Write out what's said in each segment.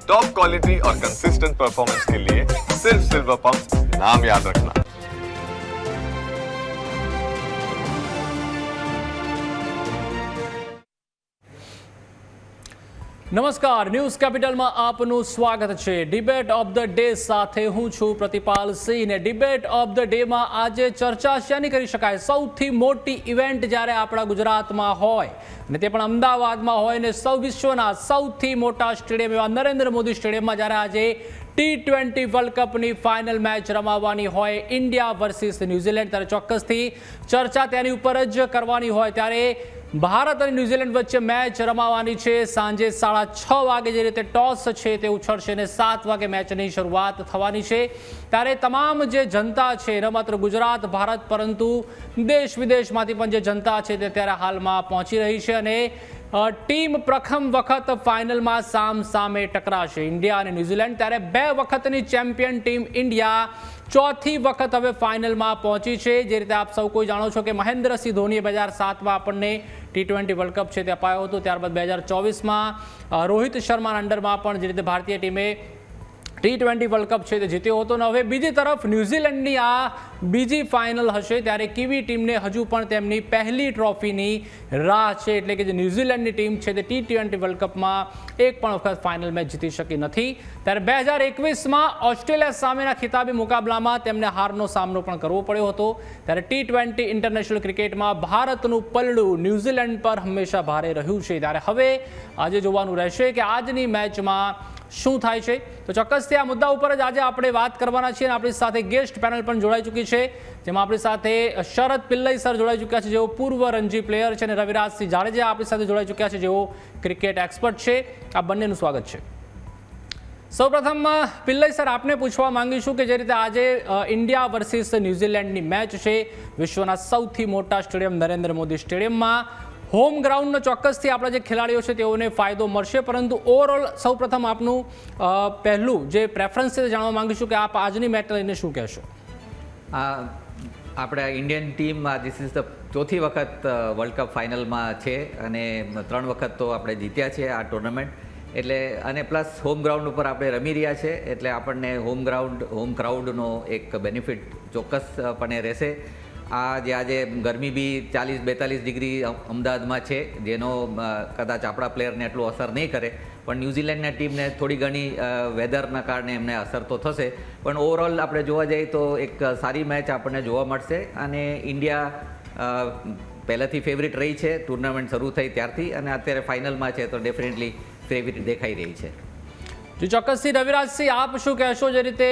Top quality और consistent performance के लिए सिर्फ सिल्वर पंप नाम याद रखना। નમસ્કાર, ન્યૂઝ કેપિટલમાં આપનું સ્વાગત છે। ડિબેટ ઓફ ધ ડે સાથે હું છું પ્રતિપાલ સિંહ ને ડિબેટ ઓફ ધ ડેમાં આજે ચર્ચા શેની કરી શકાય? સૌથી મોટી ઇવેન્ટ જ્યારે આપણા ગુજરાતમાં હોય અને તે પણ અમદાવાદમાં હોય ને વિશ્વના સૌથી મોટા સ્ટેડિયમ એવા નરેન્દ્ર મોદી સ્ટેડિયમમાં જ્યારે આજે T20 વર્લ્ડ કપની ફાઇનલ મેચ રમાવાની હોય ઇન્ડિયા વર્સિસ ન્યૂઝીલેન્ડ, ત્યારે ચોક્કસથી ચર્ચા તેની ઉપર જ કરવાની હોય। ત્યારે ભારત અને ન્યૂઝીલેન્ડ વચ્ચે મેચ રમાવાની છે। સાંજે 6:30 વાગે જે રીતે ટોસ છે તે ઉછળશે અને 7 વાગે મેચની શરૂઆત થવાની છે। ત્યારે તમામ જે જનતા છે, ન માત્ર ગુજરાત ભારત પરંતુ દેશ વિદેશમાંથી પણ જે જનતા છે તે ત્યારે હાલમાં પહોંચી રહી છે અને ટીમ પ્રથમ વખત ફાઇનલમાં સામે ટકરાશે ઇન્ડિયા અને ન્યૂઝીલેન્ડ। ત્યારે 2 વખતની ચેમ્પિયન ટીમ ઇન્ડિયા ચોથી વખત હવે ફાઇનલમાં પહોંચી છે। જે રીતે આપ સૌ કોઈ જાણો છો કે મહેન્દ્રસિંહ ધોનીએ 2007માં આપણને T20 વર્લ્ડ કપ છે તે અપાયો હતો। ત્યારબાદ 2024માં રોહિત શર્માના અંડરમાં પણ જે રીતે ભારતીય ટીમે T20 વર્લ્ડ કપ છે તે જીત્યો હતો ને હવે બીજી તરફ ન્યૂઝીલેન્ડની આ બીજી ફાઇનલ હશે। ત્યારે કીવી ટીમને હજુ પણ તેમની પહેલી ટ્રોફીની રાહ છે, એટલે કે જે ન્યૂઝીલેન્ડની ટીમ છે તે T20 વર્લ્ડ કપમાં એક પણ વખત ફાઇનલ મેચ જીતી શકી નથી। ત્યારે 2021માં ઓસ્ટ્રેલિયા સામેના ખિતાબી મુકાબલામાં તેમને હારનો સામનો પણ કરવો પડ્યો હતો। ત્યારે T20 ઇન્ટરનેશનલ ક્રિકેટમાં ભારતનું પલડું ન્યૂઝીલેન્ડ પર હંમેશા ભારે રહ્યું છે। ત્યારે હવે આજે જોવાનું રહેશે કે આજની મેચમાં શું થાય છે। તો ચોક્કસથી આ મુદ્દા ઉપર જ આજે આપણે વાત કરવાના છીએ અને આપણી સાથે ગેસ્ટ પેનલ પણ જોડાઈ ચૂકી છે, જેમાં આપણી સાથે શરદ પિલ્લઈ સર જોડાઈ ચૂક્યા છે, જેઓ પૂર્વ રણજી પ્લેયર છે, અને રવિરાજસિંહ જાડેજા આપણી સાથે જોડાઈ ચૂક્યા છે, જેઓ ક્રિકેટ એક્સપર્ટ છે। આ બંનેનું સ્વાગત છે। સૌપ્રથમ પિલ્લઈ સર, આપને પૂછવા માંગીશું કે જે રીતે આજે ઇન્ડિયા વર્સિસ ન્યૂઝીલેન્ડની મેચ છે વિશ્વના સૌથી મોટા સ્ટેડિયમ નરેન્દ્ર મોદી સ્ટેડિયમમાં, હોમ ગ્રાઉન્ડનો ચોક્કસથી આપણા જે ખેલાડીઓ છે તેઓને ફાયદો મળશે, પરંતુ ઓવરઓલ સૌપ્રથમ આપનું પહેલું જે પ્રેફરન્સ છે તે જાણવા માંગીશું કે આપ આજની મેચ લઈને શું કહેશો? આપણે Indian team this is the ચોથી વખત વર્લ્ડ કપ ફાઇનલમાં છે અને 3 વખત તો આપણે જીત્યા છે આ ટુર્નામેન્ટ, એટલે અને પ્લસ હોમ ગ્રાઉન્ડ ઉપર આપણે રમી રહ્યા છે એટલે આપણને હોમ ક્રાઉડનો એક બેનિફિટ ચોક્કસપણે રહેશે। જે આજે ગરમી બી 40-42 ડિગ્રી અમદાવાદમાં છે, જેનો કદાચ આપણા પ્લેયરને એટલું અસર નહીં કરે, પણ ન્યૂઝીલેન્ડના ટીમને થોડી ઘણી વેધરના કારણે એમને અસર તો થશે, પણ ઓવરઓલ આપણે જોવા જઈએ તો એક સારી મેચ આપણને જોવા મળશે અને ઇન્ડિયા પહેલાંથી ફેવરિટ રહી છે ટુર્નામેન્ટ શરૂ થઈ ત્યારથી, અને અત્યારે ફાઇનલમાં છે તો ડેફિનેટલી ફેવરિટ દેખાઈ રહી છે। જો ચોક્કસથી રવિરાજસિંહ, આપ શું કહેશો જે રીતે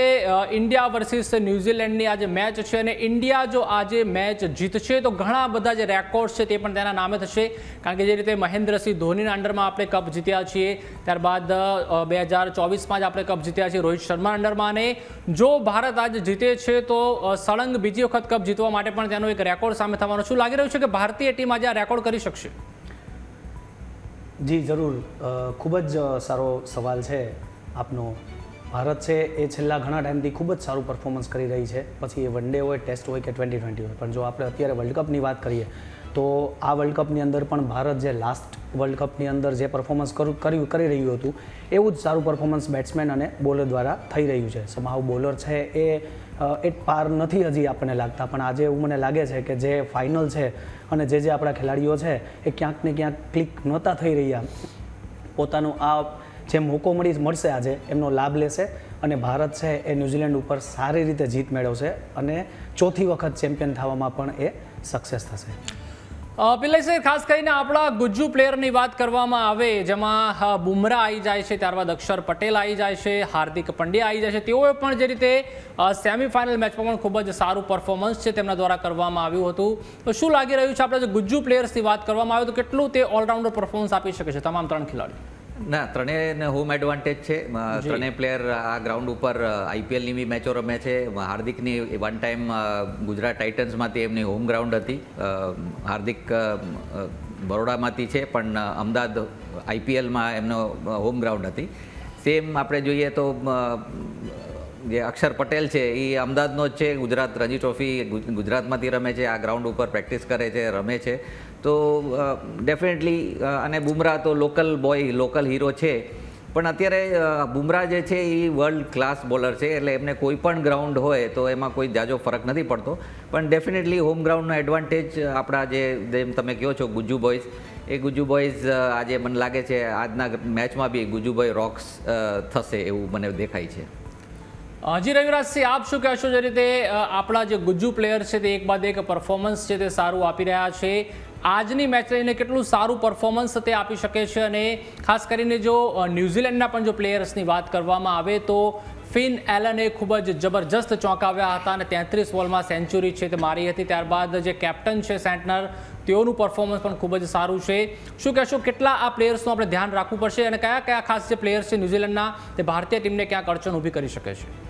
ઇન્ડિયા વર્સિસ ન્યૂઝીલેન્ડની આજે મેચ છે અને ઇન્ડિયા જો આજે મેચ જીતશે તો ઘણા બધા જે રેકોર્ડ્સ છે તે પણ તેના નામે થશે, કારણ કે જે રીતે મહેન્દ્રસિંહ ધોનીના અંડરમાં આપણે કપ જીત્યા છીએ, ત્યારબાદ 2024માં જ આપણે કપ જીત્યા છીએ રોહિત શર્મા અંડરમાં, અને જો ભારત આજે જીતે છે તો સળંગ બીજી વખત કપ જીતવા માટે પણ તેનો એક રેકોર્ડ સામે થવાનો। શું લાગી રહ્યું છે કે ભારતીય ટીમ આજે આ રેકોર્ડ કરી શકશે? જી જરૂર, ખૂબ જ સારો સવાલ છે આપનો। ભારત છે એ છેલ્લા ઘણા ટાઈમથી ખૂબ જ સારું પરફોર્મન્સ કરી રહી છે, પછી એ વન ડે હોય, ટેસ્ટ હોય કે T20 હોય, પણ જો આપણે અત્યારે વર્લ્ડ કપની વાત કરીએ તો આ વર્લ્ડ કપની અંદર પણ ભારત જે લાસ્ટ વર્લ્ડ કપની અંદર જે પરફોર્મન્સ કરી રહ્યું હતું એવું જ સારું પરફોર્મન્સ બેટ્સમેન અને બોલર દ્વારા થઈ રહ્યું છે। સમાવ બોલર છે એ પાર નથી હજી આપણને લાગતા, પણ આજે એવું મને લાગે છે કે જે ફાઇનલ છે અને જે આપણા ખેલાડીઓ છે એ ક્યાંક ને ક્યાંક ક્લિક નહોતા થઈ રહ્યા, પોતાનું આ જે મોકો મળશે આજે એમનો લાભ લેશે અને ભારત છે એ ન્યૂઝીલેન્ડ ઉપર સારી રીતે જીત મેળવશે અને ચોથી વખત ચેમ્પિયન થવામાં પણ એ સક્સેસ થશે। પિલ્લઈ સાહેબ, ખાસ કરીને આપણા ગુજ્જુ પ્લેયરની વાત કરવામાં આવે, જેમાં બુમરાહ આવી જાય છે, ત્યારબાદ અક્ષર પટેલ આવી જાય છે, હાર્દિક પંડ્યા આવી જાય છે, તેઓએ પણ જે રીતે સેમીફાઇનલ મેચમાં પણ ખૂબ જ સારું પરફોર્મન્સ છે તેમના દ્વારા કરવામાં આવ્યું હતું। તો શું લાગી રહ્યું છે આપણે જે ગુજ્જુ પ્લેયર્સની વાત કરવામાં આવે તો કેટલું તે ઓલરાઉન્ડર પરફોર્મન્સ આપી શકે છે તમામ 3 ખેલાડીઓ? ના, ત્રણેયને હોમ એડવાન્ટેજ છે। ત્રણેય પ્લેયર આ ગ્રાઉન્ડ ઉપર IPLની બી મેચો રમે છે। હાર્દિકની વન ટાઈમ ગુજરાત ટાઇટન્સમાંથી એમની હોમ ગ્રાઉન્ડ હતી, હાર્દિક બરોડામાંથી છે પણ અમદાવાદ IPLમાં એમનો હોમ ગ્રાઉન્ડ હતી। સેમ આપણે જોઈએ તો જે અક્ષર પટેલ છે એ અમદાવાદનો જ છે, ગુજરાત રણજી ટ્રોફી ગુજરાતમાંથી રમે છે, આ ગ્રાઉન્ડ ઉપર પ્રેક્ટિસ કરે છે, રમે છે, તો ડેફિનેટલી અને બુમરાહ તો લોકલ બોય, લોકલ હીરો છે, પણ અત્યારે બુમરાહ જે છે એ વર્લ્ડ ક્લાસ બોલર છે, એટલે એમને કોઈ પણ ગ્રાઉન્ડ હોય તો એમાં કોઈ જાજો ફરક નથી પડતો. પણ ડેફિનેટલી હોમ ગ્રાઉન્ડનો એડવાન્ટેજ આપણા જેમ તમે કહો છો ગુજ્જુ બોયઝ, એ ગુજ્જુ બોયઝ આજે મને લાગે છે આજના મેચમાં બી ગુજ્જુભાઈ રોક્સ થશે એવું મને દેખાય છે. જી રવિરાજસિંહ, આપ શું કહેશો? જે રીતે આપણા જે ગુજ્જુ પ્લેયર છે તે એક બાદ એક પરફોર્મન્સ છે તે સારું આપી રહ્યા છે, આજની મેચ લઈને કેટલું સારું પરફોર્મન્સ તે આપી શકે છે? અને ખાસ કરીને જો ન્યૂઝીલેન્ડના પણ જો પ્લેયર્સની વાત કરવામાં આવે તો ફિન એલને ખૂબ જ જબરજસ્ત ચોંકાવ્યા હતા અને 33 બોલમાં સેન્ચુરી છે તે મારી હતી. ત્યારબાદ જે કેપ્ટન છે સેન્ટનર, તેઓનું પરફોર્મન્સ પણ ખૂબ જ સારું છે. શું કહેશો, કેટલા આ પ્લેયર્સનું આપણે ધ્યાન રાખવું પડશે અને કયા કયા ખાસ જે પ્લેયર્સ છે ન્યૂઝીલેન્ડના તે ભારતીય ટીમને ક્યાંક અડચણ ઊભી કરી શકે છે?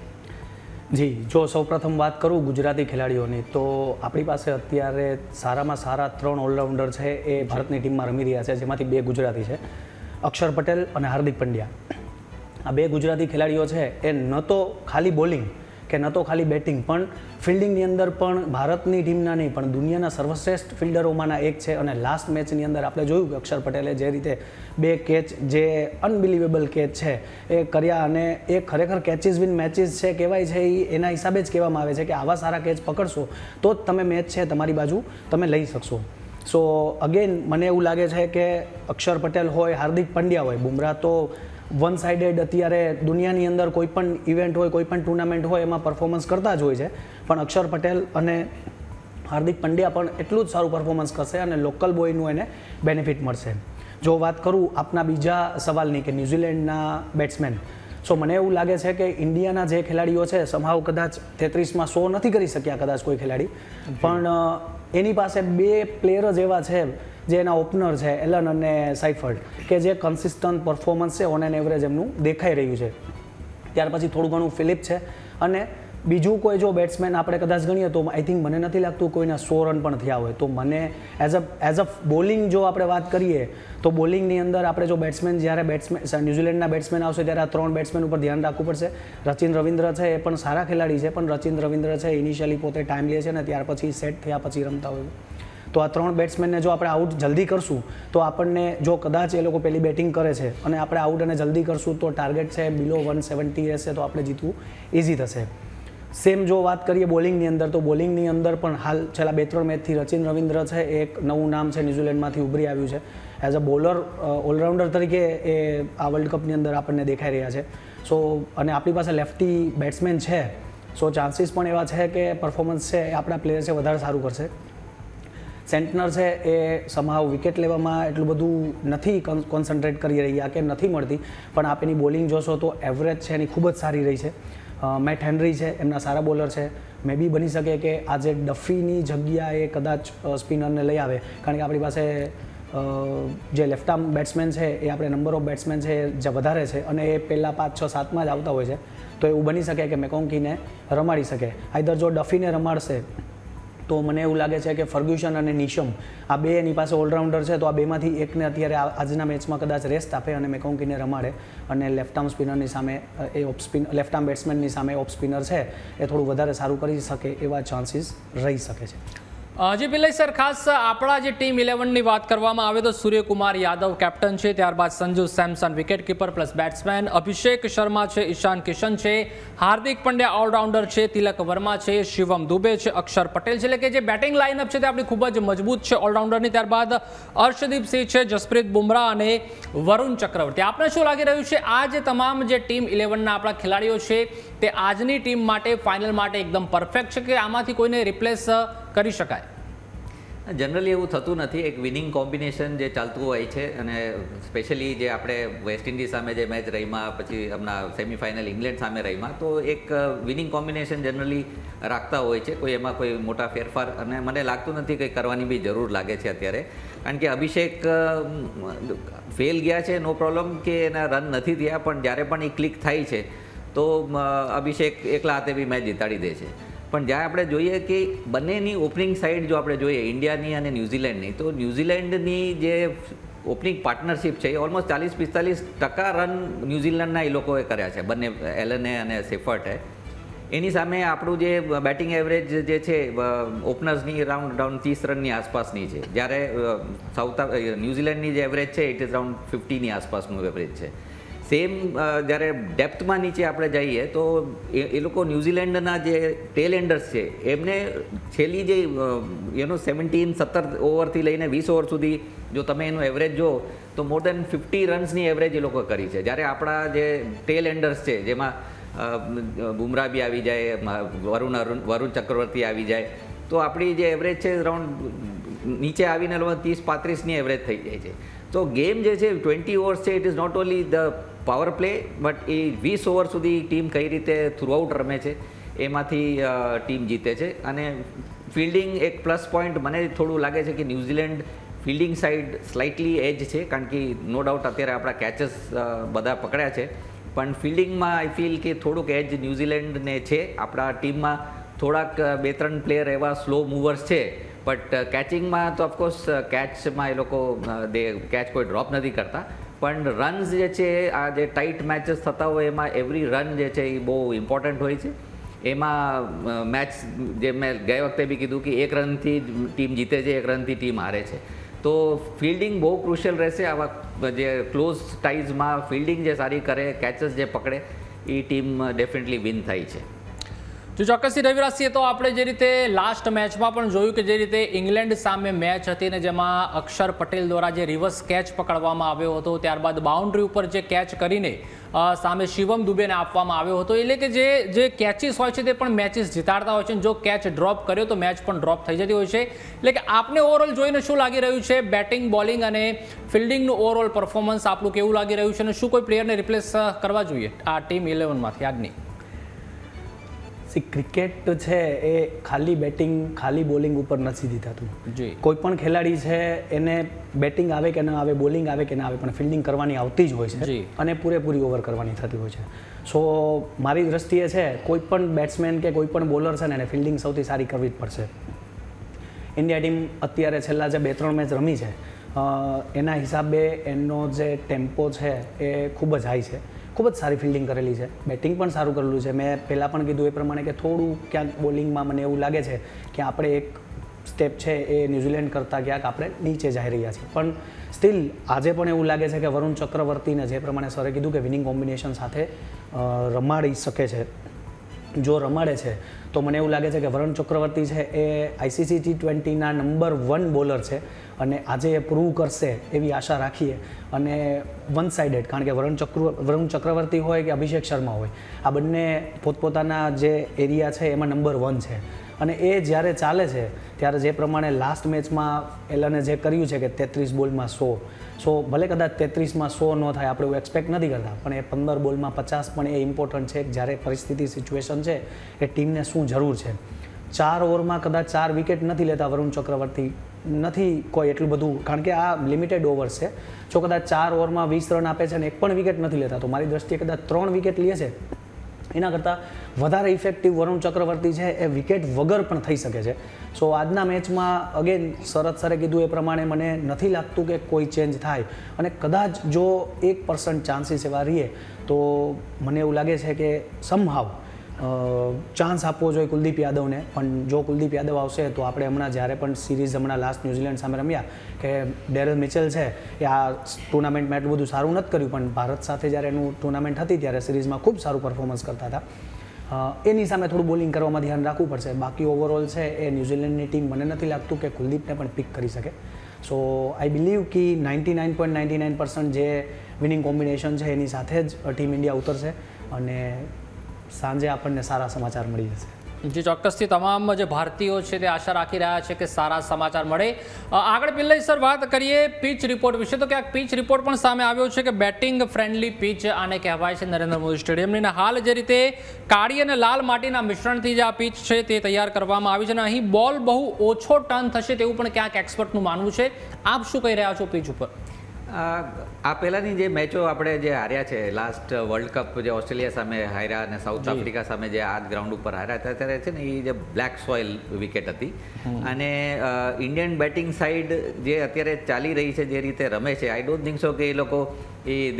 જી, જો સૌપ્રથમ વાત કરું ગુજરાતી ખેલાડીઓની, તો આપણી પાસે અત્યારે સારામાં સારા 3 ઓલરાઉન્ડર છે એ ભારતની ટીમમાં રમી રહ્યા છે, જેમાંથી 2 ગુજરાતી છે, અક્ષર પટેલ અને હાર્દિક પંડ્યા. આ 2 ગુજરાતી ખેલાડીઓ છે એ ન તો ખાલી બોલિંગ કે ન તો ખાલી બેટિંગ, પણ ફિલ્ડિંગની અંદર પણ ભારતની ટીમના નહીં પણ દુનિયાના સર્વશ્રેષ્ઠ ફિલ્ડરોમાંના એક છે. અને લાસ્ટ મેચની અંદર આપણે જોયું કે અક્ષર પટેલે જે રીતે 2 કેચ, જે અનબિલિવેબલ કેચ છે એ કર્યા, અને એ ખરેખર કેચીસ વિન મેચીસ છે કહેવાય છે, એ એના હિસાબે જ કહેવામાં આવે છે કે આવા સારા કેચ પકડશો તો જ તમે મેચ છે તમારી બાજુ તમે લઈ શકશો. સો અગેન મને એવું લાગે છે કે અક્ષર પટેલ હોય, હાર્દિક પંડ્યા હોય, બુમરાહ તો વન સાઇડેડ અત્યારે દુનિયાની અંદર કોઈ પણ ઇવેન્ટ હોય, કોઈ પણ ટુર્નામેન્ટ હોય એમાં પરફોર્મન્સ કરતા જ હોય છે, પણ અક્ષર પટેલ અને હાર્દિક પંડ્યા પણ એટલું જ સારું પરફોર્મન્સ કરશે અને લોકલ બોયનું એને બેનિફિટ મળશે. જો વાત કરું આપના બીજા સવાલની કે ન્યૂઝીલેન્ડના બેટ્સમેન, સો મને એવું લાગે છે કે ઇન્ડિયાના જે ખેલાડીઓ છે સમહાવ કદાચ 33માં 100 નથી કરી શક્યા કદાચ કોઈ ખેલાડી, પણ એની પાસે 2 પ્લેયર જ એવા છે જે એના ઓપનર છે એલન અને સાઇફર્ડ, કે જે કન્સિસ્ટન્ટ પરફોર્મન્સ છે ઓન એન એવરેજ એમનું દેખાઈ રહ્યું છે. ત્યાર પછી થોડું ઘણું ફિલિપ છે, અને બીજું કોઈ જો બેટ્સમેન આપણે કદાચ ગણીએ તો આઈ થિંક મને નથી લાગતું કોઈના 100 રન પણ થયા હોય. તો મને એઝ અ બોલિંગ જો આપણે વાત કરીએ તો બોલિંગની અંદર આપણે જો જ્યારે ન્યૂઝીલેન્ડના બેટ્સમેન આવશે ત્યારે આ 3 બેટ્સમેન ઉપર ધ્યાન રાખવું પડશે. રચિન રવિન્દ્ર છે એ પણ સારા ખેલાડી છે, પણ રચિન રવિન્દ્ર છે ઇનિશિયલી પોતે ટાઈમ લે છે ને ત્યાર પછી સેટ થયા પછી રમતા હોય. તો આ 3 બેટ્સમેનને જો આપણે આઉટ જલ્દી કરશું તો આપણને, જો કદાચ એ લોકો પહેલી બેટિંગ કરે છે અને આપણે આઉટ અને જલ્દી કરશું તો ટાર્ગેટ છે બિલો 170 રહેશે, તો આપણે જીતવું ઇઝી થશે. સેમ જો વાત કરીએ બોલિંગની અંદર, તો બોલિંગની અંદર પણ હાલ છેલ્લા 2-3 મેચથી રચિન રવિન્દ્ર છે એક નવું નામ છે ન્યૂઝીલેન્ડમાંથી ઉભરી આવ્યું છે. એઝ અ બોલર ઓલરાઉન્ડર તરીકે એ આ વર્લ્ડ કપની અંદર આપણને દેખાઈ રહ્યા છે. સો અને આપણી પાસે લેફ્ટી બેટ્સમેન છે, સો ચાન્સીસ પણ એવા છે કે પરફોર્મન્સ છે એ આપણા પ્લેયર છે વધારે સારું કરશે. સેન્ટનર છે એ સમહાવ વિકેટ લેવામાં એટલું બધું નથી કોન્સન્ટ્રેટ કરી રહ્યા કે નથી મળતી, પણ આપ એની બોલિંગ જોશો તો એવરેજ છે એની ખૂબ જ સારી રહી છે. મેટ હેનરી છે એમના સારા બોલર છે. મે બી બની શકે કે આજે ડફીની જગ્યાએ કદાચ સ્પિનરને લઈ આવે, કારણ કે આપણી પાસે જે લેફ્ટ આર્મ બેટ્સમેન છે એ આપણે નંબર ઓફ બેટ્સમેન છે જે વધારે છે અને એ પહેલાં 5, 6, 7માં જ આવતા હોય છે. તો એવું બની શકે કે મેકોન્કીને રમાડી શકે. આઈધર જો ડફીને રમાડશે તો મને એવું લાગે છે કે ફર્ગ્યુસન અને નિશમ આ 2 એની પાસે ઓલરાઉન્ડર છે, તો આ 2માંથી એકને અત્યારે આજના મેચમાં કદાચ રેસ્ટ આપે અને મેકોન્કીને રમાડે, અને લેફ્ટ આર્મ સ્પિનરની સામે લેફ્ટ આર્મ બેટ્સમેનની સામે ઓફ સ્પિનર છે એ થોડું વધારે સારું કરી શકે એવા ચાન્સીસ રહી શકે છે. જી પિલ્લઈ સર, ખાસ આપણા જે ટીમ 11ની વાત કરવામાં આવે તો સૂર્યકુમાર યાદવ કેપ્ટન છે, ત્યારબાદ Sanju Samson wicketkeeper plus batsman, Abhishek Sharma છે, ઈશાન કિશન છે, હાર્દિક પંડ્યા ઓલરાઉન્ડર છે, તિલક વર્મા છે, શિવમ દુબે છે, અક્ષર પટેલ છે. એટલે કે જે બેટિંગ લાઇનઅપ છે તે આપણી ખૂબ જ મજબૂત છે ઓલરાઉન્ડરની. ત્યારબાદ અર્શદીપ સિંહ છે, જસપ્રીત બુમરાહ અને વરુણ ચક્રવર્તી. આપને શું લાગી રહ્યું છે આ જે તમામ જે ટીમ 11ના આપણા ખેલાડીઓ છે તે આજની ટીમ માટે ફાઇનલ માટે એકદમ પરફેક્ટ છે કે આમાંથી કોઈને રિપ્લેસ કરી શકાય? જનરલી એવું થતું નથી. એક વિનિંગ કોમ્બિનેશન જે ચાલતું હોય છે, અને સ્પેશિયલી જે આપણે વેસ્ટ ઇન્ડિઝ સામે જે મેચ રહીમાં, પછી હમણાં સેમિફાઇનલ ઇંગ્લેન્ડ સામે રહીમાં, તો એક વિનિંગ કોમ્બિનેશન જનરલી રાખતા હોય છે. કોઈ એમાં કોઈ મોટા ફેરફાર અને મને લાગતું નથી કંઈ કરવાની બી જરૂર લાગે છે અત્યારે, કારણ કે અભિષેક ફેલ ગયા છે નો પ્રોબ્લેમ કે એના રન નથી થયા, પણ જ્યારે પણ એ ક્લિક થાય છે તો અભિષેક એકલા હાથે બી મેચ જીતાડી દે છે. પણ જ્યાં આપણે જોઈએ કે બંનેની ઓપનિંગ સાઇડ જો આપણે જોઈએ ઇન્ડિયાની અને ન્યૂઝીલેન્ડની, તો ન્યૂઝીલેન્ડની જે ઓપનિંગ પાર્ટનરશિપ છે એ ઓલમોસ્ટ 40-45% રન ન્યૂઝીલેન્ડના એ લોકોએ કર્યા છે, બંને એલને અને સેફર્ટે. એની સામે આપણું જે બેટિંગ એવરેજ જે છે ઓપનર્સની રાઉન્ડ 30 રનની આસપાસની છે, જ્યારે ન્યૂઝીલેન્ડની જે એવરેજ છે ઇટ ઇઝ રાઉન્ડ 50ની આસપાસનું એવરેજ છે. સેમ જ્યારે ડેપ્થમાં નીચે આપણે જઈએ તો એ લોકો ન્યૂઝીલેન્ડના જે ટેલ એન્ડર્સ છે એમને છેલ્લી જે 17 ઓવરથી લઈને 20 ઓવર સુધી જો તમે એનું એવરેજ જો તો મોર દેન 50 રન્સની એવરેજ એ લોકો કરી છે. જ્યારે આપણા જે ટેલ એન્ડર્સ છે જેમાં બુમરાહ બી આવી જાય, વરુણ ચક્રવર્તી આવી જાય, તો આપણી જે એવરેજ છે અરાઉન્ડ નીચે આવીને 30-35ની એવરેજ થઈ જાય છે. તો ગેમ જે છે 20 ઓવર્સ છે, it is not only the power play but a 20 over સુધી ટીમ કઈ રીતે થ્રુઆઉટ રમે છે એમાંથી ટીમ જીતે છે. અને ફિલ્ડિંગ એક પ્લસ પોઈન્ટ મને થોડું લાગે છે કે ન્યૂઝીલેન્ડ ફિલ્ડિંગ સાઇડ સ્લાઇટલી એજ છે, કારણ કે નો ડાઉટ અત્યારે આપણા કેચેસ બધા પકડ્યા છે, પણ ફિલ્ડિંગમાં આઈ ફીલ કે થોડુંક એજ ન્યૂઝીલેન્ડને છે. આપણા ટીમમાં થોડાક 2-3 પ્લેયર એવા સ્લો મૂવર્સ છે, બટ કેચિંગમાં તો ઓફકોર્સ કેચમાં એ લોકો કેચ કોઈ ડ્રોપ નથી કરતા, પણ રન્સ જે છે આ જે ટાઈટ મેચીસ થતા હોય એમાં એવરી રન જે છે એ બહુ ઇમ્પોર્ટન્ટ હોય છે. એમાં મેચ જે મેં ગઈ વખતે બી કીધું કે 1 રનથી ટીમ જીતે છે, 1 રનથી ટીમ હારે છે. તો ફિલ્ડિંગ બહુ ક્રુશિયલ રહેશે. આવા જે ક્લોઝ ટાઈઝમાં ફિલ્ડિંગ જે સારી કરે, કેચેસ જે પકડે, એ ટીમ ડેફિનેટલી વિન થાય છે. જો ચોક્કસથી રવિરાજસિંહ, તો આપણે જે રીતે લાસ્ટ મેચમાં પણ જોયું કે જે રીતે ઇંગ્લેન્ડ સામે મેચ હતી ને જેમાં અક્ષર પટેલ દ્વારા જે રિવર્સ કેચ પકડવામાં આવ્યો હતો, ત્યારબાદ બાઉન્ડ્રી ઉપર જે કેચ કરીને સામે શિવમ દુબેને આપવામાં આવ્યો હતો, એટલે કે જે કેચીસ હોય છે તે પણ મેચીસ જીતાડતા હોય છે. જો કેચ ડ્રોપ કર્યો તો મેચ પણ ડ્રોપ થઈ જતી હોય છે. એટલે કે આપને ઓવરઓલ જોઈને શું લાગી રહ્યું છે, બેટિંગ, બોલિંગ અને ફિલ્ડિંગનું ઓવરઓલ પરફોર્મન્સ આપણું કેવું લાગી રહ્યું છે, અને શું કોઈ પ્લેયરને રિપ્લેસ કરવા જોઈએ આ ટીમ 11માંથી આજની? ક્રિકેટ છે એ ખાલી બેટિંગ, ખાલી બોલિંગ ઉપર નથી જીતાતું. જી, કોઈ પણ ખેલાડી છે એને બેટિંગ આવે કે ન આવે, બોલિંગ આવે કે ના આવે, પણ ફિલ્ડિંગ કરવાની આવતી જ હોય છે અને પૂરેપૂરી ઓવર કરવાની થતી હોય છે. સો મારી દ્રષ્ટિએ છે કોઈ પણ બેટ્સમેન કે કોઈ પણ બોલર છે ને એને ફિલ્ડિંગ સૌથી સારી કરવી જ પડશે. ઇન્ડિયા ટીમ અત્યારે છેલ્લા જે 2-3 મેચ રમી છે એના હિસાબે એનો જે ટેમ્પો છે એ ખૂબ જ હાઈ છે. ખૂબ જ સારી ફિલ્ડિંગ કરેલી છે, બેટિંગ પણ સારું કરેલું છે. મેં પહેલાં પણ કીધું એ પ્રમાણે કે થોડું ક્યાંક બોલિંગમાં મને એવું લાગે છે કે આપણે એક સ્ટેપ છે એ ન્યૂઝીલેન્ડ કરતાં ક્યાંક આપણે નીચે જઈ રહ્યા છીએ. પણ સ્ટીલ આજે પણ એવું લાગે છે કે વરુણ ચક્રવર્તીને જે પ્રમાણે સરે કીધું કે વિનિંગ કોમ્બિનેશન સાથે રમાડી શકે છે, જો રમાડે છે તો મને એવું લાગે છે કે વરુણ ચક્રવર્તી છે એ ICC T20ના નંબર 1 બોલર છે અને આજે એ પ્રૂવ કરશે એવી આશા રાખીએ. અને વન સાઇડેડ, કારણ કે વરુણ ચક્રવર્તી હોય કે અભિષેક શર્મા હોય, આ બંને પોતપોતાના જે એરિયા છે એમાં નંબર 1 છે. અને એ જ્યારે ચાલે છે ત્યારે જે પ્રમાણે લાસ્ટ મેચમાં એલને જે કર્યું છે કે 33 બોલમાં 100, ભલે કદાચ 33માં 100 ન થાય, આપણે એવું એક્સપેક્ટ નથી કરતા, પણ એ 15 બોલમાં 50 પણ એ ઇમ્પોર્ટન્ટ છે. જ્યારે પરિસ્થિતિ, સિચ્યુએશન છે એ ટીમને શું જરૂર છે. 4 ઓવરમાં કદાચ 4 વિકેટ નથી લેતા વરુણ ચક્રવર્તી, નથી કોઈ એટલું બધું, કારણ કે આ લિમિટેડ ઓવર્સ છે. જો કદાચ 4 ઓવરમાં 20 રન આપે છે અને એક પણ વિકેટ નથી લેતા, તો મારી દ્રષ્ટિએ કદાચ 3 વિકેટ લે છે એના કરતાં વધારે ઇફેક્ટિવ વરુણ ચક્રવર્તી છે એ વિકેટ વગર પણ થઈ શકે છે. સો આજના મેચમાં અગેન શરદ સરે કીધું એ પ્રમાણે મને નથી લાગતું કે કોઈ ચેન્જ થાય, અને કદાચ જો 1% ચાન્સીસ એવા રહીએ તો મને એવું લાગે છે કે સમહાવ ચાન્સ આપવો જોઈએ કુલદીપ યાદવને. પણ જો કુલદીપ યાદવ આવશે તો આપણે હમણાં જ્યારે પણ સિરીઝ હમણાં લાસ્ટ ન્યૂઝીલેન્ડ સામે રમ્યા કે ડેરેલ મિચેલ છે એ આ ટુર્નામેન્ટમાં એટલું બધું સારું નથી કર્યું, પણ ભારત સાથે જ્યારે એનું ટુર્નામેન્ટ હતી ત્યારે સિરીઝમાં ખૂબ સારું પરફોર્મન્સ કરતા હતા. એની સામે થોડું બોલિંગ કરવામાં ધ્યાન રાખવું પડશે. બાકી ઓવરઓલ છે એ ન્યૂઝીલેન્ડની ટીમ મને નથી લાગતું કે કુલદીપને પણ પિક કરી શકે. સો આઈ બિલીવ કે 99.99% જે વિનિંગ કોમ્બિનેશન છે એની સાથે જ ટીમ ઇન્ડિયા ઉતરશે અને સાંજે આપણને સારા સમાચાર મળી જશે. જે ચોક્કસથી તમામ જે ભારતીયો છે તે આશા રાખી રહ્યા છે કે સારા સમાચાર મળે. આગળ પિલ્લઈ સર વાત કરીએ પિચ રિપોર્ટ વિશે, તો ક્યાંક પિચ રિપોર્ટ પણ સામે આવ્યો છે કે બેટિંગ ફ્રેન્ડલી પિચ આને કહેવાય છે નરેન્દ્ર મોદી સ્ટેડિયમની. હાલ જે રીતે કાળી અને લાલ માટીના મિશ્રણથી જે આ પિચ છે તે તૈયાર કરવામાં આવી છે અને અહીં બોલ બહુ ઓછો ટર્ન થશે તેવું પણ ક્યાંક એક્સપર્ટનું માનવું છે. આપ શું કહી રહ્યા છો પિચ ઉપર? આ પહેલાંની જે મેચો આપણે જે હાર્યા છે, લાસ્ટ વર્લ્ડ કપ જે ઓસ્ટ્રેલિયા સામે હાર્યા અને સાઉથ આફ્રિકા સામે જે આ ગ્રાઉન્ડ ઉપર હાર્યા હતા, ત્યારે છે ને એ જે બ્લેક સોઇલ વિકેટ હતી. અને ઇન્ડિયન બેટિંગ સાઇડ જે અત્યારે ચાલી રહી છે, જે રીતે રમે છે, આઈ ડોન્ટ થિંક સો કે એ લોકો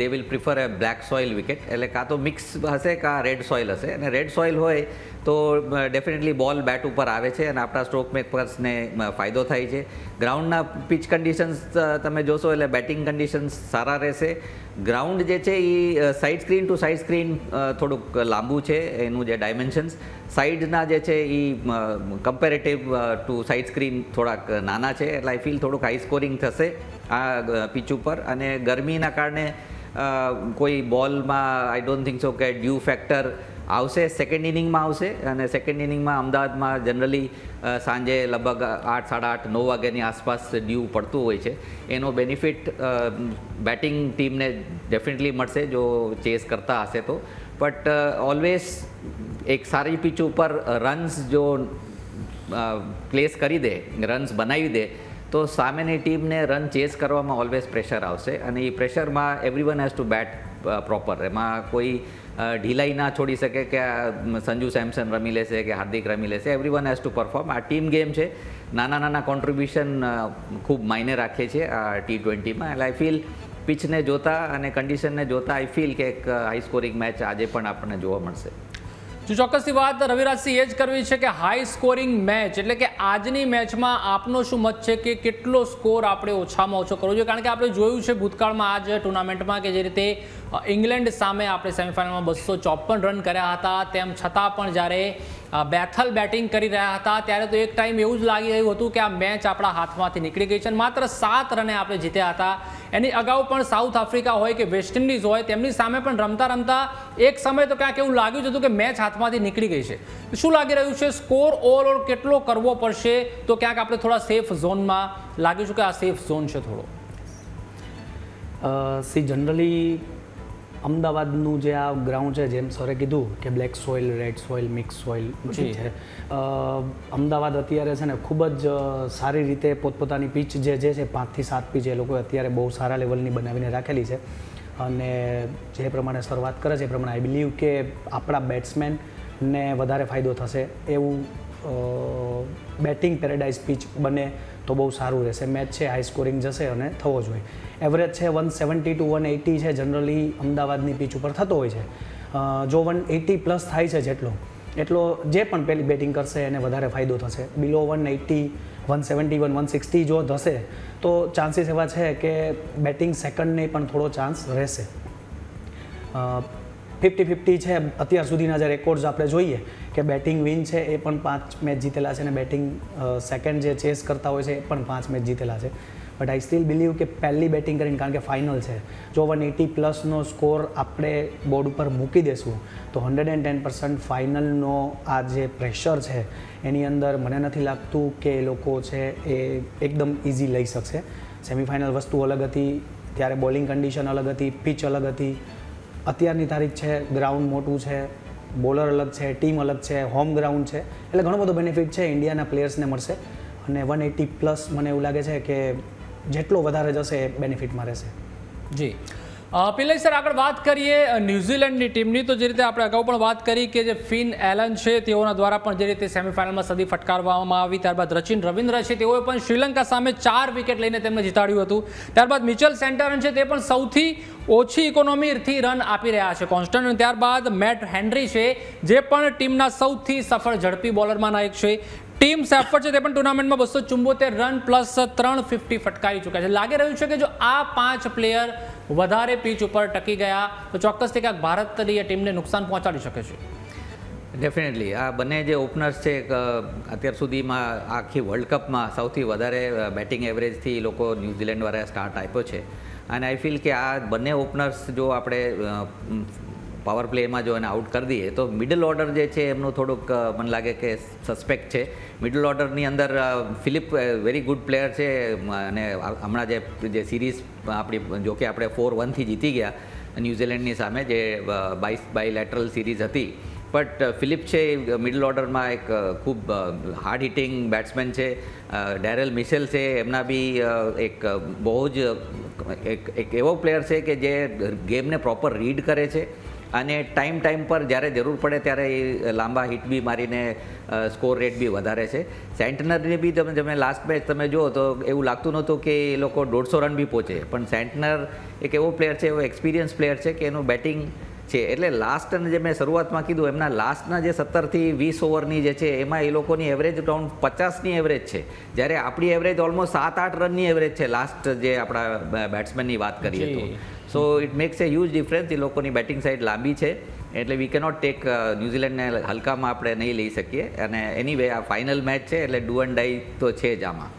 they will prefer A black soil wicket. એટલે કાં તો મિક્સ હશે કાં રેડ સોઇલ હશે, અને રેડ સોઇલ હોય તો ડેફિનેટલી બોલ બેટ ઉપર આવે છે અને આપણા સ્ટ્રોક મેકર્સને ફાયદો થાય છે. ગ્રાઉન્ડના પિચ કન્ડિશન્સ તમે જોશો એટલે બેટિંગ કન્ડિશન્સ સારા સારા રહેશે. ગ્રાઉન્ડ જે છે એ side screen to side screen થોડુંક લાંબુ છે, એનું જે ડાયમેન્શન્સ સાઇડના જે છે એ કમ્પેરેટિવ ટુ સાઇડ સ્ક્રીન થોડાક નાના છે, એટલે આઈ ફીલ થોડુંક હાઈ સ્કોરિંગ થશે આ પિચ ઉપર. અને ગરમીના કારણે કોઈ બોલમાં આઈ ડોન્ટ થિંક સો કે ડ્યુ ફેક્ટર આવશે. સેકન્ડ ઇનિંગમાં આવશે, અને સેકન્ડ ઇનિંગમાં અમદાવાદમાં જનરલી સાંજે લગભગ 8, 8:30, 9 વાગ્યાની આસપાસ ડ્યુ પડતું હોય છે. એનો બેનિફિટ બેટિંગ ટીમને ડેફિનેટલી મળશે જો ચેસ કરતા હશે તો. બટ ઓલવેઝ એક સારી પિચ ઉપર રન્સ જો પ્લેસ કરી દે, રન્સ બનાવી દે, તો સામેની ટીમને રન ચેસ કરવામાં ઓલવેઝ પ્રેશર આવશે, અને એ પ્રેશરમાં everyone has to bat proper. એમાં કોઈ ઢીલાઈ ના છોડી શકે કે સંજુ સેમસન રમી લેશે કે હાર્દિક રમી લેશે. Everyone has two perform. આ ટીમ ગેમ છે, નાના કોન્ટ્રીબ્યુશન ખૂબ માયને રાખે છે આ T20માં. એટલે આઈ ફીલ પિચને જોતા અને કન્ડિશનને જોતા આઈ ફીલ કે એક હાઈ સ્કોરિંગ મેચ આજે પણ આપણને જોવા મળશે. જો ચોક્કસથી વાત રવિરાજસિંહ એ જ કરવી છે કે હાઈ સ્કોરિંગ મેચ એટલે કે આજની મેચમાં આપનો શું મત છે કે કેટલો સ્કોર આપણે ઓછામાં ઓછો કરવો જોઈએ? કારણ કે આપણે જોયું છે ભૂતકાળમાં આ જ ટુર્નામેન્ટમાં કે જે રીતે ઇંગ્લેન્ડ સામે આપણે સેમિફાઇનલમાં 254 રન કર્યા હતા, તેમ છતાં પણ જ્યારે બેથલ બેટિંગ કરી રહ્યા હતા ત્યારે તો એક ટાઈમ એવું જ લાગી રહ્યું હતું કે આ મેચ આપણા હાથમાંથી નીકળી ગઈ છે, અને માત્ર 7 રને આપણે જીત્યા હતા. એની અગાઉ પણ સાઉથ આફ્રિકા હોય કે વેસ્ટ ઇન્ડિઝ હોય, તેમની સામે પણ રમતા એક સમય તો ક્યાંક એવું લાગ્યું હતું કે મેચ હાથમાંથી નીકળી ગઈ છે. શું લાગી રહ્યું છે, સ્કોર ઓવરઓલ કેટલો કરવો પડશે તો ક્યાંક આપણે થોડા સેફ ઝોનમાં લાગીશું કે આ સેફ ઝોન છે થોડો? જનરલી અમદાવાદનું જે આ ગ્રાઉન્ડ છે, જેમ સરે કીધું કે black soil, red soil, mix soil બધી છે. અમદાવાદ અત્યારે છે ને ખૂબ જ સારી રીતે પોતપોતાની પિચ જે છે 5 થી 7 પિચ એ લોકોએ અત્યારે બહુ સારા લેવલની બનાવીને રાખેલી છે. અને જે પ્રમાણે સર વાત કરે છે એ પ્રમાણે આઈ બિલીવ કે આપણા બેટ્સમેનને વધારે ફાયદો થશે એવું બેટિંગ પેરેડાઇઝ પિચ બને તો બહુ સારું રહેશે. મેચ છે હાઈ સ્કોરિંગ જશે અને થવો જોઈએ. એવરેજ છે 170 to 180 છે, જનરલી અમદાવાદની પિચ ઉપર થતો હોય છે. જો 180 પ્લસ થાય છે એટલો જે પણ પહેલી બેટિંગ કરશે એને વધારે ફાયદો થશે. બિલો 180, 171, 160 જો થશે તો ચાન્સીસ એવા છે કે બેટિંગ સેકન્ડને પણ થોડો ચાન્સ રહેશે. 50-50 છે અત્યાર સુધીના જે રેકોર્ડ્સ આપણે જોઈએ કે બેટિંગ વિન છે એ પણ 5 મેચ જીતેલા છે, અને બેટિંગ સેકન્ડ જે ચેસ કરતા હોય છે એ પણ 5 મેચ જીતેલા છે. બટ આઈ સ્ટીલ બિલીવ કે પહેલી બેટિંગ કરીને, કારણ કે ફાઇનલ છે, જો 180 પ્લસનો સ્કોર આપણે બોર્ડ ઉપર મૂકી દેશું તો 110% ફાઇનલનો આ જે પ્રેશર છે એની અંદર મને નથી લાગતું કે એ લોકો છે એ એકદમ ઇઝી લઈ શકશે. સેમિફાઇનલ વસ્તુ અલગ હતી, ત્યારે બોલિંગ કન્ડિશન અલગ હતી, પિચ અલગ હતી. અત્યારની તારીખ છે, ગ્રાઉન્ડ મોટું છે, બોલર અલગ છે, ટીમ અલગ છે, હોમ ગ્રાઉન્ડ છે, એટલે ઘણો બધો બેનિફિટ છે ઇન્ડિયાના પ્લેયર્સને મળશે. અને 180 પ્લસ મને એવું લાગે છે કે જેટલો વધારે જશે એ બેનિફિટમાં રહેશે. જી પિલ્લઈ સર, આગળ વાત કરીએ ન્યૂઝીલેન્ડની ટીમની. તો જે રીતે આપણે અગાઉ પણ વાત કરી કે જે ફિન એલન છે તેઓના દ્વારા પણ જે રીતે સેમિફાઇનલમાં સદી ફટકારવામાં આવી, ત્યારબાદ રચિન રવિન્દ્ર છે તેઓએ પણ શ્રીલંકા સામે 4 વિકેટ લઈને તેમને જીતાડ્યું હતું. ત્યારબાદ મિચેલ સેન્ટરન છે તે પણ સૌથી ઓછી ઇકોનોમીથી રન આપી રહ્યા છે, કોન્સ્ટન્ટ. અને ત્યારબાદ મેટ હેનરી છે જે પણ ટીમના સૌથી સફળ ઝડપી બોલરમાંના એક છે. ટીમ સેફર્ડ છે તે પણ ટુર્નામેન્ટમાં 274 રન પ્લસ 350 ફટકારી ચૂક્યા છે. લાગી રહ્યું છે કે જો આ 5 પ્લેયર વધારે પિચ ઉપર ટકી ગયા તો ચોક્કસથી ક્યાંક ભારતીય ટીમને નુકસાન પહોંચાડી શકે છે. ડેફિનેટલી આ બંને જે ઓપનર્સ છે અત્યાર સુધીમાં આખી વર્લ્ડ કપમાં સૌથી વધારે બેટિંગ એવરેજથી લોકો ન્યૂઝીલેન્ડવાળાએ સ્ટાર્ટ આપ્યો છે. અને આઈ ફીલ કે આ બંને ઓપનર્સ જો આપણે પાવર પ્લેમાં જો એને આઉટ કરી દઈએ તો મિડલ ઓર્ડર જે છે એમનું થોડુંક મને લાગે કે સસ્પેક્ટ છે. મિડલ ઓર્ડરની અંદર ફિલિપ વેરી ગુડ પ્લેયર છે, અને હમણાં જે સિરીઝ આપણી જો કે આપણે 4-1 જીતી ગયા ન્યૂઝીલેન્ડની સામે, જે બાયલેટરલ સિરીઝ હતી. બટ ફિલિપ છે મિડલ ઓર્ડરમાં એક ખૂબ હાર્ડ હિટિંગ બેટ્સમેન છે. ડેરેલ મિશેલ છે, એમના બી એક બહુ જ એક એવો પ્લેયર છે કે જે ગેમને પ્રોપર રીડ કરે છે અને ટાઈમ પર જ્યારે જરૂર પડે ત્યારે એ લાંબા હિટ બી મારીને સ્કોર રેટ બી વધારે છે. સેન્ટનરને બી તમે લાસ્ટ મેચ તમે જુઓ તો એવું લાગતું નહોતું કે એ લોકો 150 રન બી પહોંચે, પણ સેન્ટનર એક એવો પ્લેયર છે, એવો એક્સપિરિયન્સ પ્લેયર છે કે એનું બેટિંગ છે. એટલે લાસ્ટ જે મેં શરૂઆતમાં કીધું એમના લાસ્ટના જે 17 થી 20 ઓવરની જે છે એમાં એ લોકોની એવરેજ અરાઉન્ડ 50ની એવરેજ છે, જ્યારે આપણી એવરેજ ઓલમોસ્ટ 7-8 રનની એવરેજ છે લાસ્ટ જે આપણા બેટ્સમેનની વાત કરીએ તો. So it makes a huge difference. એ લોકોની બેટિંગ સાઇડ લાંબી છે એટલે વી કેનોટ ટેક ન્યૂઝીલેન્ડને હલકામાં આપણે નહીં લઈ શકીએ. અને એનીવે આ ફાઇનલ મેચ છે એટલે ડુ એન્ડ ડાઈ તો છે જ આમાં.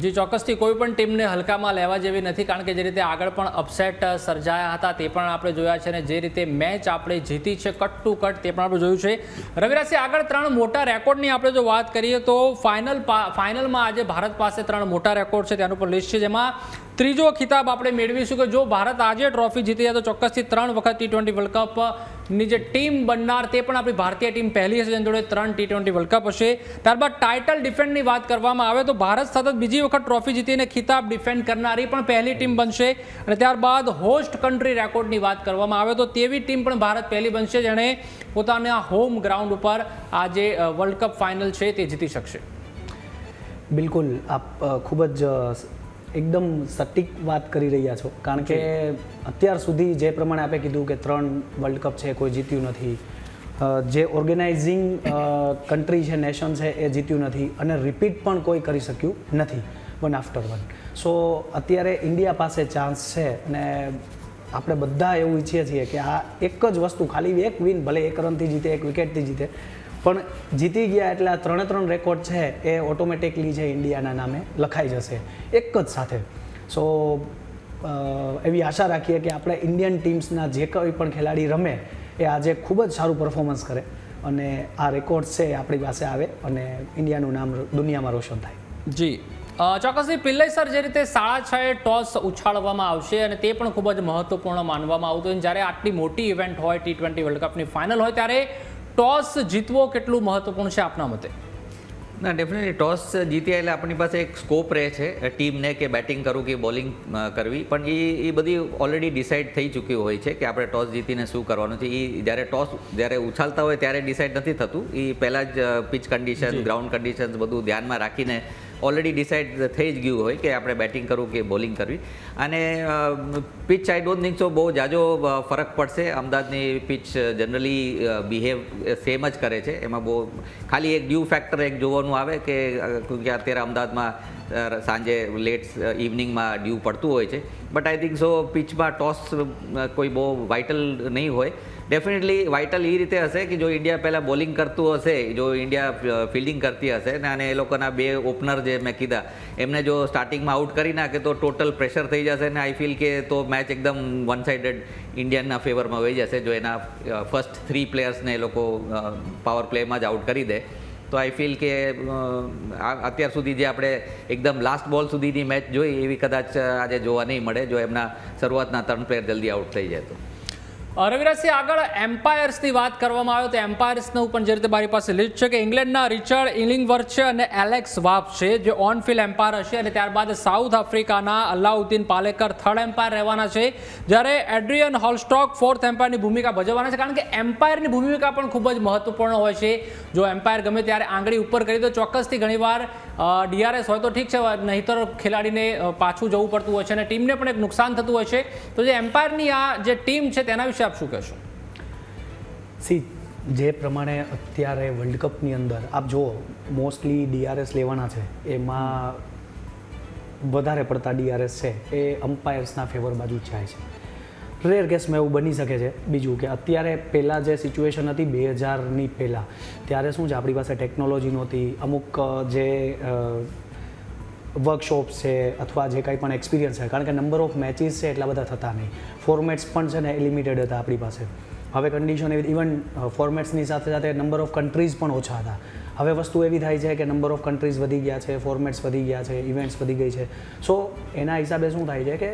જી ચોક્કસથી કોઈ પણ ટીમને હલકામાં લેવા જેવી નથી, કારણ કે જે રીતે આગળ પણ અપસેટ સર્જાયા હતા તે પણ આપણે જોયા છે અને જે રીતે મેચ આપણે જીતી છે કટ ટુ કટ તે પણ આપણે જોયું છે. રવિરાજસિંહ, આગળ 3 મોટા રેકોર્ડની આપણે જો વાત કરીએ તો ફાઇનલમાં આજે ભારત પાસે 3 મોટા રેકોર્ડ છે, તેનું પણ લિસ્ટ છે, જેમાં ત્રીજો ખિતાબ આપણે મેળવીશું કે જો ભારત આજે ટ્રોફી જીતી જાય તો ચોક્કસથી 3 વખત T20 વર્લ્ડ કપની જે ટીમ બનનાર તે પણ આપણી ભારતીય ટીમ પહેલી હશે જેની જોડે 3 T20 વર્લ્ડ કપ હશે. ત્યારબાદ ટાઇટલ ડિફેન્ડની વાત કરવામાં આવે તો ભારત સતત બીજી વખત ટ્રોફી જીતીને ખિતાબ ડિફેન્ડ કરનારી પણ પહેલી ટીમ બનશે. અને ત્યારબાદ હોસ્ટ કન્ટ્રી રેકોર્ડની વાત કરવામાં આવે તો તેવી ટીમ પણ ભારત પહેલી બનશે જેણે પોતાના હોમ ગ્રાઉન્ડ ઉપર આ જે વર્લ્ડ કપ ફાઇનલ છે તે જીતી શકશે. બિલકુલ, આપ ખૂબ જ એકદમ સટીક વાત કરી રહ્યા છો, કારણ કે અત્યાર સુધી જે પ્રમાણે આપણે કીધું કે 3 વર્લ્ડ કપ છે કોઈ જીત્યું નથી, જે ઓર્ગેનાઇઝિંગ કન્ટ્રી છે, નેશન છે એ જીત્યું નથી અને રિપીટ પણ કોઈ કરી શક્યું નથી 1 after 1. સો અત્યારે ઇન્ડિયા પાસે ચાન્સ છે અને આપણે બધા એવું ઈચ્છીએ છીએ કે આ એક જ વસ્તુ, ખાલી એક વિન, ભલે 1 રનથી જીતે, 1 વિકેટથી જીતે, પણ જીતી ગયા એટલે આ 3 રેકોર્ડ છે એ ઓટોમેટિકલી છે ઇન્ડિયાના નામે લખાઈ જશે એક જ સાથે. સો એવી આશા રાખીએ કે આપણે ઇન્ડિયન ટીમ્સના જે કોઈ પણ ખેલાડી રમે એ આજે ખૂબ જ સારું પરફોર્મન્સ કરે અને આ રેકોર્ડ છે આપણી પાસે આવે અને ઇન્ડિયાનું નામ દુનિયામાં રોશન થાય. જી ચોક્કસથી પિલ્લઈ સર, જે રીતે 6:30 ટોસ ઉછાળવામાં આવશે અને તે પણ ખૂબ જ મહત્વપૂર્ણ માનવામાં આવતું હોય, જ્યારે આટલી મોટી ઇવેન્ટ હોય T20 વર્લ્ડ કપની ફાઇનલ હોય ત્યારે ટોસ જીતવો કેટલું મહત્વપૂર્ણ છે આપના મતે? ના, ડેફિનેટલી ટોસ જીત્યા એટલે આપણી પાસે એક સ્કોપ રહે છે ટીમને કે બેટિંગ કરવું કે બોલિંગ કરવી, પણ એ બધી ઓલરેડી ડિસાઇડ થઈ ચૂક્યું હોય છે કે આપણે ટોસ જીતીને શું કરવાનું છે. એ જ્યારે ઉછાલતા હોય ત્યારે ડિસાઇડ નથી થતું, એ પહેલાં જ પિચ કન્ડિશન, ગ્રાઉન્ડ કન્ડિશન્સ બધું ધ્યાનમાં રાખીને ઓલરેડી ડિસાઇડ થઈ જ ગયું હોય કે આપણે બેટિંગ કરવું કે બોલિંગ કરવી. અને pitch I don't think so બહુ જાજો ફરક પડશે. અમદાવાદની પિચ જનરલી બિહેવ સેમ જ કરે છે, એમાં બહુ ખાલી એક ડ્યુ ફેક્ટર એક જોવાનું આવે કે અત્યારે અમદાવાદમાં સાંજે લેટ ઇવનિંગમાં ડ્યુ પડતું હોય છે. બટ આઈ થિંક સો પિચમાં ટોસ કોઈ બહુ વાઇટલ નહીં હોય. ડેફિનેટલી વાઇટલ એ રીતે હશે કે જો ઇન્ડિયા પહેલાં બોલિંગ કરતું હશે, જો ઇન્ડિયા ફિલ્ડિંગ કરતી હશે ને અને એ લોકોના 2 ઓપનર જે મેં કીધા એમને જો સ્ટાર્ટિંગમાં આઉટ કરી નાખે તો ટોટલ પ્રેશર થઈ જશે ને આઈ ફીલ કે તો મેચ એકદમ વન સાઇડેડ ઇન્ડિયનના ફેવરમાં વહી જશે જો એના ફર્સ્ટ 3 પ્લેયર્સને એ લોકો પાવર પ્લેમાં જ આઉટ કરી દે. તો આઈ ફીલ કે અત્યાર સુધી જે આપણે એકદમ લાસ્ટ બોલ સુધીની મેચ જોઈ એવી કદાચ આજે જોવા નહીં મળે જો એમના શરૂઆતના 3 પ્લેયર જલ્દી આઉટ થઈ જાય તો. રવિરાજસિંહ, આગળ એમ્પાયર્સની વાત કરવામાં આવે તો એમ્પાયર્સનું પણ જે રીતે મારી પાસે લિસ્ટ છે કે ઇંગ્લેન્ડના રિચર્ડ ઇલિંગવર્થ છે અને એલેક્સ વાપ છે જે ઓન ફિલ્ડ એમ્પાયર હશે, અને ત્યારબાદ સાઉથ આફ્રિકાના અલાઉદ્દીન પાલેકર 3rd એમ્પાયર રહેવાના છે, જ્યારે એડ્રિયન હોલસ્ટોક 4th એમ્પાયરની ભૂમિકા ભજવવાના છે. કારણ કે એમ્પાયરની ભૂમિકા પણ ખૂબ જ મહત્વપૂર્ણ હોય છે. જો એમ્પાયર ગમે ત્યારે આંગળી ઉપર કરી તો ચોક્કસથી ઘણીવાર DRS હોય તો ઠીક છે, નહીંતર ખેલાડીને પાછું જવું પડતું હોય છે અને ટીમને પણ એક નુકસાન થતું હોય છે. તો જે એમ્પાયરની આ જે ટીમ છે તેના વિશે આપ શું કહેશો? જે પ્રમાણે અત્યારે વર્લ્ડ કપની અંદર આપ જુઓ મોસ્ટલી DRS લેવાના છે, એમાં વધારે પડતા DRS છે એ અમ્પાયર્સના ફેવર બાજુ જ જાય છે. રેર કેસમાં એવું બની શકે છે. બીજું કે અત્યારે પહેલાં જે સિચ્યુએશન હતી 2000ની પહેલાં, ત્યારે શું છે આપણી પાસે ટેકનોલોજી નહોતી, અમુક જે વર્કશોપ્સ છે અથવા જે કંઈ પણ એક્સપિરિયન્સ છે, કારણ કે નંબર ઓફ મેચીસ છે એટલા બધા થતા નહીં, ફોર્મેટ્સ પણ છે ને એ લિમિટેડ હતા આપણી પાસે. હવે કન્ડિશન એવી, ઇવન ફોર્મેટ્સની સાથે સાથે નંબર ઓફ કન્ટ્રીઝ પણ ઓછા હતા. હવે વસ્તુ એવી થાય છે કે નંબર ઓફ કન્ટ્રીઝ વધી ગયા છે, ફોર્મેટ્સ વધી ગયા છે, ઇવેન્ટ્સ વધી ગઈ છે. સો એના હિસાબે શું થાય છે કે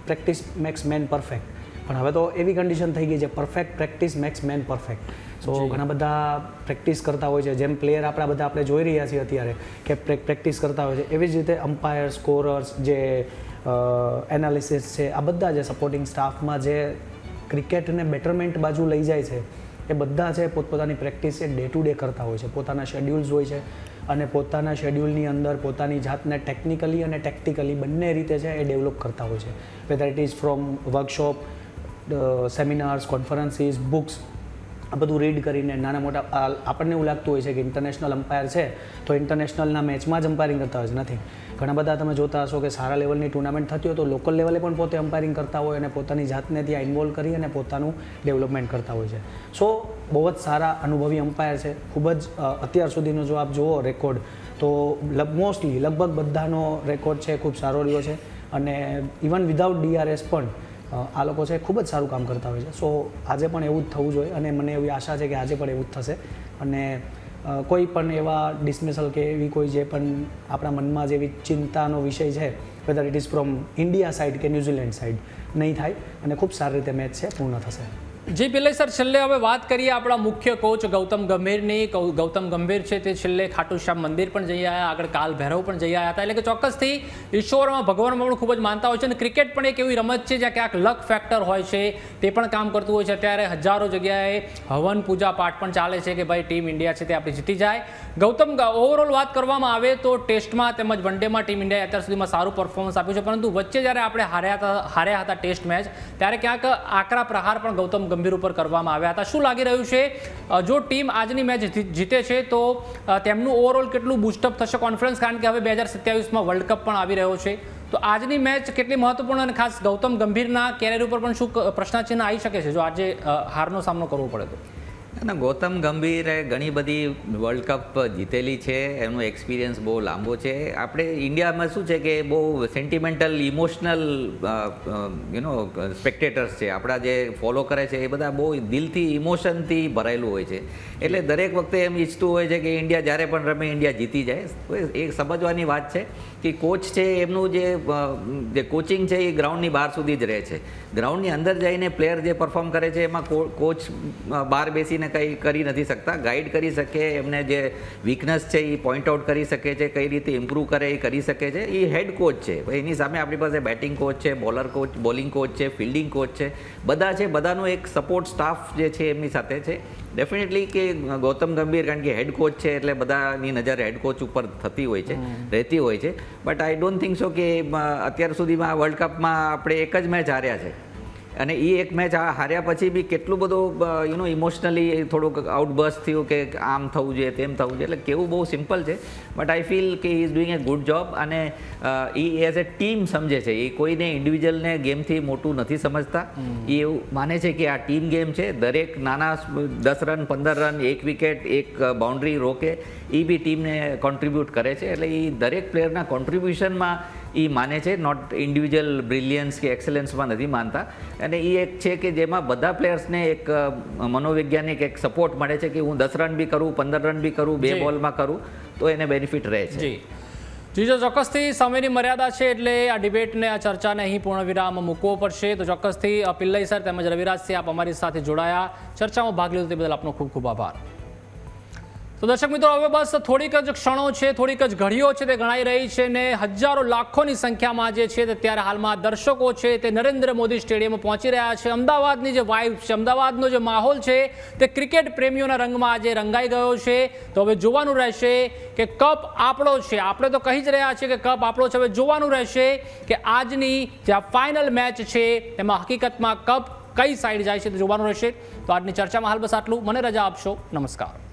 પ્રેક્ટિસ મેક્સ મેન પરફેક્ટ. પણ હવે તો એવી કન્ડિશન થઈ ગઈ છે perfect practice makes man perfect. So ઘણા બધા પ્રેક્ટિસ કરતા હોય છે, જેમ પ્લેયર આપણે જોઈ રહ્યા છીએ અત્યારે કે પ્રેક્ટિસ કરતા હોય છે, એવી જ રીતે અમ્પાયર, સ્કોરર્સ, જે એનાલિસિસ છે, આ બધા જે સપોર્ટિંગ સ્ટાફમાં જે ક્રિકેટને બેટરમેન્ટ બાજુ લઈ જાય છે એ બધા છે પોતપોતાની practice A day to day કરતા હોય છે, પોતાના શેડ્યુલ્સ હોય છે અને પોતાના શેડ્યુલની અંદર પોતાની જાતને ટેકનિકલી અને ટેક્ટિકલી બંને રીતે છે એ ડેવલપ કરતા હોય છે. Weather it is from workshop, seminars, conferences, books આ બધું રીડ કરીને નાના મોટા આપણને એવું લાગતું હોય છે કે ઇન્ટરનેશનલ અમ્પાયર છે તો ઇન્ટરનેશનલના મેચમાં જ અમ્પાયરિંગ કરતા હોય છે. નથી. ઘણા બધા તમે જોતા હશો કે સારા લેવલની ટુર્નામેન્ટ થતી હોય તો લોકલ લેવલે પણ પોતે અમ્પાયરિંગ કરતા હોય અને પોતાની જાતને ત્યાં ઇન્વોલ્વ કરી અને પોતાનું ડેવલપમેન્ટ કરતા હોય છે. સો બહુ જ સારા અનુભવી અમ્પાયર છે. ખૂબ જ અત્યાર સુધીનો જો આપ જુઓ રેકોર્ડ તો મોસ્ટલી લગભગ બધાનો રેકોર્ડ છે ખૂબ સારો રહ્યો છે અને ઇવન વિધાઉટ DRS પણ આ લોકો છે ખૂબ જ સારું કામ કરતા હોય છે. સો આજે પણ એવું જ થવું જોઈએ અને મને એવી આશા છે કે આજે પણ એવું જ થશે અને કોઈ પણ એવા ડિસમિસલ કે એવી કોઈ જે પણ આપણા મનમાં જેવી ચિંતાનો વિષય છે weather it is from India side કે ન્યૂઝીલેન્ડ સાઇડ નહીં થાય અને ખૂબ સારી રીતે મેચ છે પૂર્ણ થશે. જી પિલ્લઈ સર, છેલ્લે હવે વાત કરીએ આપણા મુખ્ય કોચ ગૌતમ ગંભીરની. ગૌતમ ગંભીર છે તે છેલ્લે ખાટુ શ્યામ મંદિર પણ જઈ આવ્યા, આગળ કાલ ભૈરવ પણ જઈ આવ્યા હતા. એટલે કે ચોક્કસથી ઈશ્વરમાં ભગવાનમાં પણ ખૂબ જ માનતા હોય છે અને ક્રિકેટ પણ એક એવી રમત છે જ્યાં ક્યાંક લક ફેક્ટર હોય છે, તે પણ કામ કરતું હોય છે. અત્યારે હજારો જગ્યાએ હવન પૂજા પાઠ પણ ચાલે છે કે ભાઈ ટીમ ઇન્ડિયા છે તે આપણી જીતી જાય. ગૌતમ, ઓવરઓલ વાત કરવામાં આવે તો ટેસ્ટમાં તેમજ વન ડેમાં ટીમ ઇન્ડિયાએ અત્યાર સુધીમાં સારું પરફોર્મન્સ આપ્યું છે, પરંતુ વચ્ચે જ્યારે આપણે હાર્યા હતા ટેસ્ટ મેચ ત્યારે ક્યાંક આકરા પ્રહાર પણ ગૌતમ ગંભીર ઉપર કરવામાં આવ્યા હતા. શું લાગી રહ્યું છે, જો ટીમ આજની મેચ જીતે છે તો તેમનું ઓવરઓલ કેટલું બૂસ્ટઅપ થશે કોન્ફિડન્સ, કારણ કે હવે 2027માં વર્લ્ડ કપ પણ આવી રહ્યો છે, તો આજની મેચ કેટલી મહત્વપૂર્ણ અને ખાસ ગૌતમ ગંભીરના કેરિયર ઉપર પણ શું પ્રશ્નચિહ્ન આવી શકે છે જો આજે હારનો સામનો કરવો પડે તો? અને ગૌતમ ગંભીરે ઘણી બધી વર્લ્ડ કપ જીતેલી છે, એમનો એક્સપિરિયન્સ બહુ લાંબો છે. આપણે ઇન્ડિયામાં શું છે કે બહુ સેન્ટિમેન્ટલ ઇમોશનલ સ્પેક્ટેટર્સ છે, આપણા જે ફોલો કરે છે એ બધા બહુ દિલથી ઇમોશનથી ભરાયેલું હોય છે. એટલે દરેક વખતે એમ ઈચ્છતું હોય છે કે ઇન્ડિયા જ્યારે પણ રમે ઇન્ડિયા જીતી જાય. એ સમજવાની વાત છે કે કોચ છે એમનું જે કોચિંગ છે એ ગ્રાઉન્ડની બહાર સુધી જ રહે છે. ગ્રાઉન્ડની અંદર જઈને પ્લેયર જે પરફોર્મ કરે છે એમાં કોચ બહાર બેસીને કંઈ કરી નથી શકતા. ગાઈડ કરી શકે, એમને જે વીકનેસ છે એ પોઈન્ટ આઉટ કરી શકે છે, કઈ રીતે ઇમ્પ્રૂવ કરે એ કરી શકે છે. એ હેડ કોચ છે. એની સામે આપણી પાસે બેટિંગ કોચ છે, બોલિંગ કોચ છે, ફિલ્ડિંગ કોચ છે, બધા છે. બધાનો એક સપોર્ટ સ્ટાફ જે છે એમની સાથે છે. ડેફિનેટલી કે ગૌતમ ગંભીર કારણ કે હેડ કોચ છે એટલે બધાની નજર હેડ કોચ ઉપર થતી હોય છે, રહેતી હોય છે. But I don't think so કે અત્યાર સુધીમાં વર્લ્ડ કપમાં આપણે એક જ મેચ હાર્યા છે અને એ એક મેચ હાર્યા પછી બી કેટલું બધું ઇમોશનલી થોડુંક આઉટબર્સ્ટ થયું કે આમ થવું જોઈએ તેમ થવું જોઈએ. એટલે કેવું બહુ સિમ્પલ છે બટ આઈ ફીલ કે he is doing A good job અને એ એઝ એ ટીમ સમજે છે. એ કોઈને ઇન્ડિવિજ્યુઅલને ગેમથી મોટું નથી સમજતા. એ એવું માને છે કે આ ટીમ ગેમ છે. દરેક નાના 10 રન 15 રન, એક વિકેટ, એક બાઉન્ડ્રી રોકે એ બી ટીમને કોન્ટ્રીબ્યુટ કરે છે. એટલે એ દરેક પ્લેયરના કોન્ટ્રીબ્યુશનમાં એ માને છે, નોટ ઇન્ડિવિજ્યુઅલ બ્રિલિયન્સ કે એક્સેલન્સમાં નથી માનતા. અને એ એક છે કે જેમાં બધા પ્લેયર્સને એક મનોવૈજ્ઞાનિક એક સપોર્ટ મળે છે કે હું 10 રન બી કરું, 15 રન બી કરું, 2 બોલમાં કરું તો એને બેનિફિટ રહે છે. જો ચોક્કસથી સમયની મર્યાદા છે એટલે આ ડિબેટને, આ ચર્ચાને અહીં પૂર્ણ વિરામ મૂકવો પડશે. તો ચોક્કસથી પિલ્લઈ સર તેમજ રવિરાજસિંહ આપ અમારી સાથે જોડાયા, ચર્ચામાં ભાગ લીધો તે બદલ આપનો ખૂબ ખૂબ આભાર. તો દર્શક મિત્રો, હવે બસ થોડીક જ ક્ષણો છે, થોડીક જ ઘડીઓ છે તે ગણાઈ રહી છે ને હજારો લાખોની સંખ્યામાં જે છે તે ત્યારે હાલમાં દર્શકો છે તે નરેન્દ્ર મોદી સ્ટેડિયમમાં પહોંચી રહ્યા છે. અમદાવાદની જે વાઇબ છે, અમદાવાદનો જે માહોલ છે તે ક્રિકેટ પ્રેમીઓના રંગમાં આજે રંગાઈ ગયો છે. તો હવે જોવાનું રહેશે કે કપ આપણો છે. આપણે તો કહી જ રહ્યા છીએ કે કપ આપણો છે. હવે જોવાનું રહેશે કે આજની જે આ ફાઇનલ મેચ છે તેમાં હકીકતમાં કપ કઈ સાઈડ જાય છે તે જોવાનું રહેશે. તો આજની ચર્ચામાં હાલ બસ આટલું. મને રજા આપશો. નમસ્કાર.